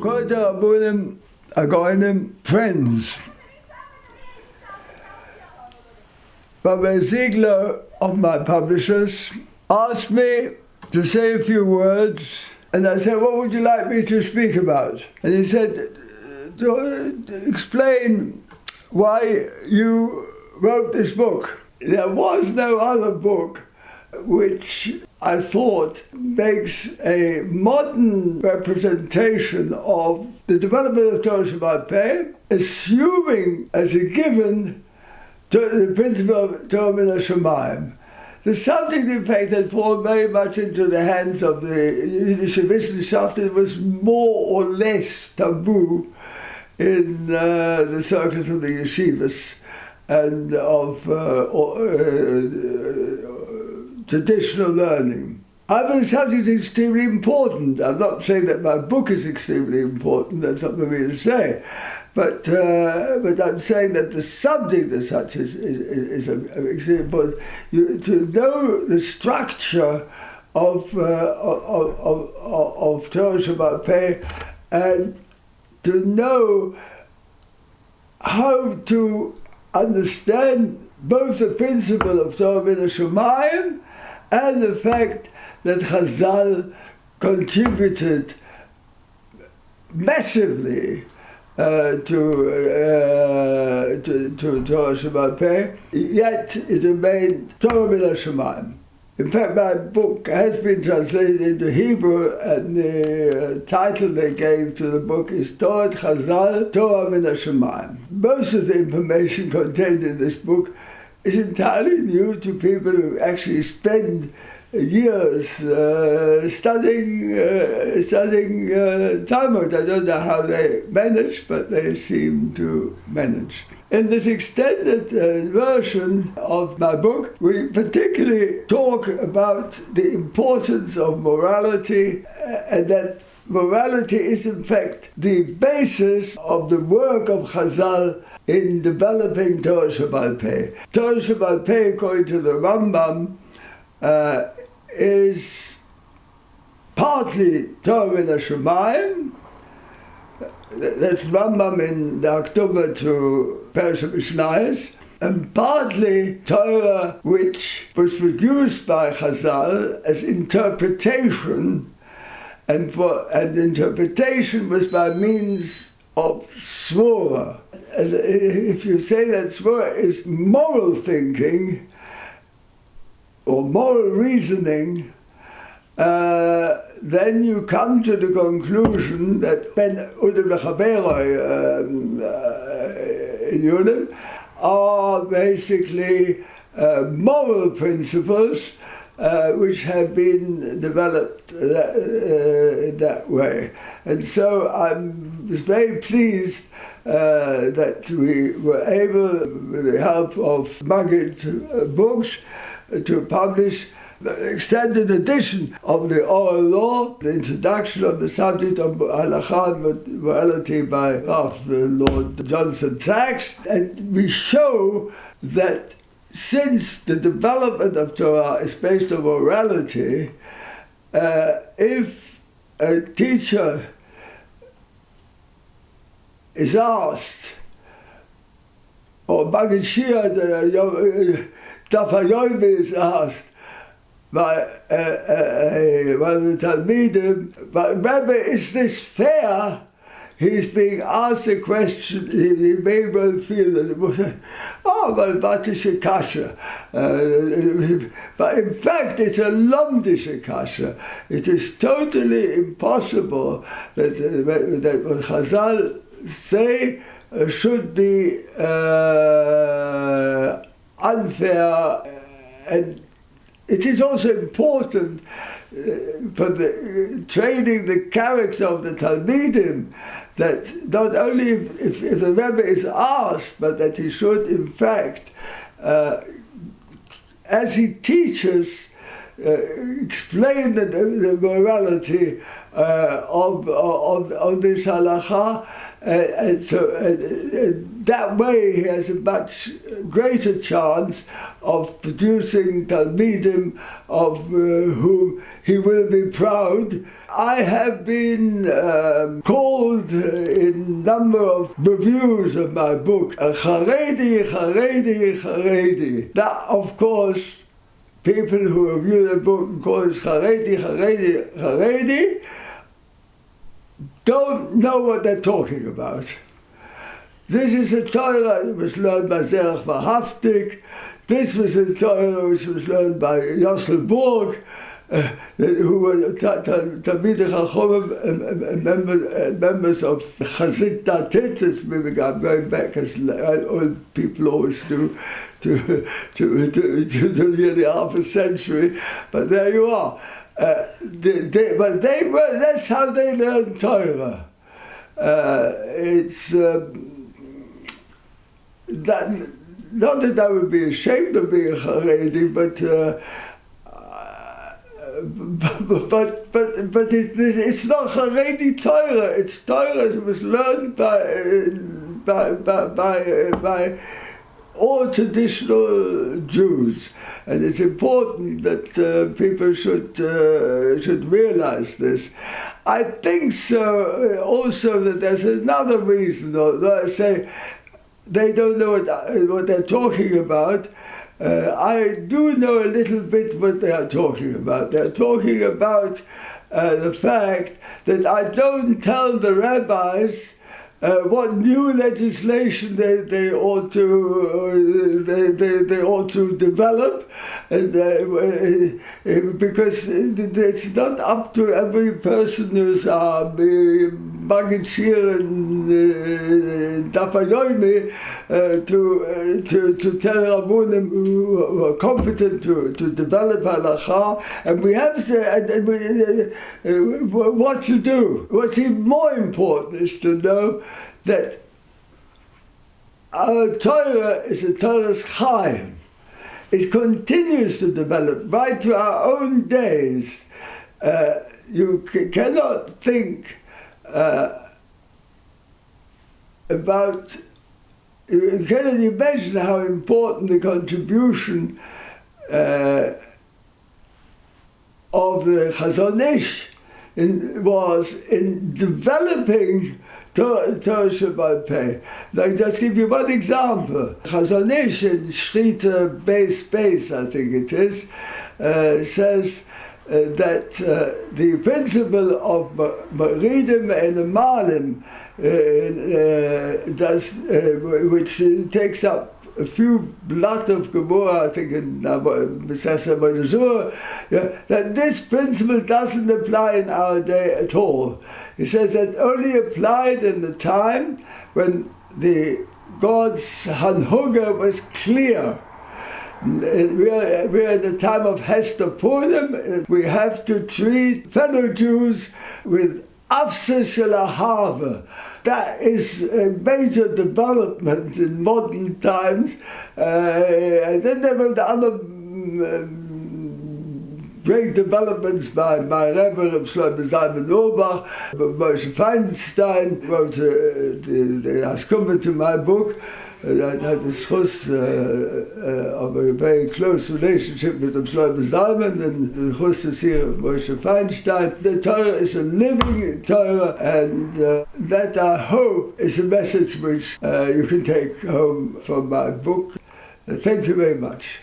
כל הרבונים הגאונים friends. Rabbi Ziegler of my publishers asked me to say a few words, and I said, what would you like me to speak about? And he said, to explain why you wrote this book. There was no other book which I thought makes a modern representation of the development of Torah Shabbat Peh, assuming as a given the principle of Torah Min HaShamayim. The subject, in fact, had fallen very much into the hands of the Yiddish Wissenschaft. It was more or less taboo in the circles of the yeshivas and of traditional learning. I think the subject is extremely important. I'm not saying that my book is extremely important, that's not for me to say, but I'm saying that the subject as such is extremely important. To know the structure of Torah Shabbat Peh and to know how to understand both the principle of Torah Min HaShamayim and the fact that Chazal contributed massively to Torah Shabbat Peh, yet it remained Torah Min HaShamayim. In fact, my book has been translated into Hebrew, and the title they gave to the book is Torah Chazal, Torah Min HaShamayim. Most of the information contained in this book is entirely new to people who actually spend years studying Talmud. I don't know how they manage, but they seem to manage. In this extended version of my book, we particularly talk about the importance of morality, and that morality is in fact the basis of the work of Chazal in developing Torah Shabbat Peh. Torah Shabbat Peh, according to the Rambam, is partly Torah Min HaShamayim. That's Rambam in the October to Parashat Mishnayos, and partly Torah which was produced by Chazal as interpretation, and interpretation was by means of svora. If you say that svora is moral thinking or moral reasoning, then you come to the conclusion that Ben Udem Lechaberoi in Yudim are basically moral principles which have been developed that way. And so I was very pleased that we were able, with the help of Maggid Books, to publish the extended edition of the oral law, the introduction of the subject of halakha and morality by Lord Johnson Sachs. And we show that since the development of Torah is based on morality, if a teacher is asked, or Maggid Shia, Daf HaYomi is asked by one of the Talmidim, but Rebbe, is this fair? He's being asked a question, he may well feel that, well, Batisha Kasha. But in fact, it's a Lomdisha Kasha. It is totally impossible that what Chazal say should be unfair, and it is also important for the training the character of the Talmidim, that not only if the Rebbe is asked, but that he should in fact, as he teaches, explain the morality of this halakha, and that way he has a much greater chance of producing Talmidim of whom he will be proud. I have been called in a number of reviews of my book, Charedi, Charedi, Charedi. That, of course, people who review the book and call it Charedi, Charedi, Charedi, don't know what they're talking about. This is a Torah that was learned by Zerach Vahaftik. This was a Torah which was learned by Yossel Borg, who were Talmidei Chachomim, members of Chazit Datit, as maybe I'm going back as old people always do, to nearly half a century, but there you are. But they were, that's how they learned Torah. It's that, not that I would be ashamed of being a Haredi, but it's not Haredi Torah. It's Torah that was learned by all traditional Jews, and it's important that people should realize this. I think so also that there's another reason, though I say they don't know what they're talking about. I do know a little bit what they are talking about. They're talking about the fact that I don't tell the rabbis what new legislation they ought to develop, and because it's not up to every person who's Maggid Shir and Dafayomi to tell Rabbunim who are competent to develop halacha, and we have to what to do. What's even more important is to know that our Torah is a Torah's Chaim. It continues to develop right to our own days. You cannot think about, you cannot imagine how important the contribution of the Chazon Ish was in developing Torah Sheba'al Peh. Like, just give you one example. Chazon Ish in Shrita Beis, I think it is, says that the principle of Maridim and Malim, which takes up a few blot of Gemara, I think in Mesesa Manazur, that this principle doesn't apply in our day at all. He says that only applied in the time when the God's Hanhuga was clear. We're in the time of Hester Purim. We have to treat fellow Jews with Afsa Shel Ahava. That is a major development in modern times. And then there were the other great developments by my Rebbe, Reb Shlomo Zalman Auerbach. Moshe Feinstein wrote the Haskumen to my book. I had the schus of a very close relationship with Reb Shlomo Zalman, and the schus to see Moshe Feinstein. The Torah is a living Torah, and that I hope is a message which you can take home from my book. Thank you very much.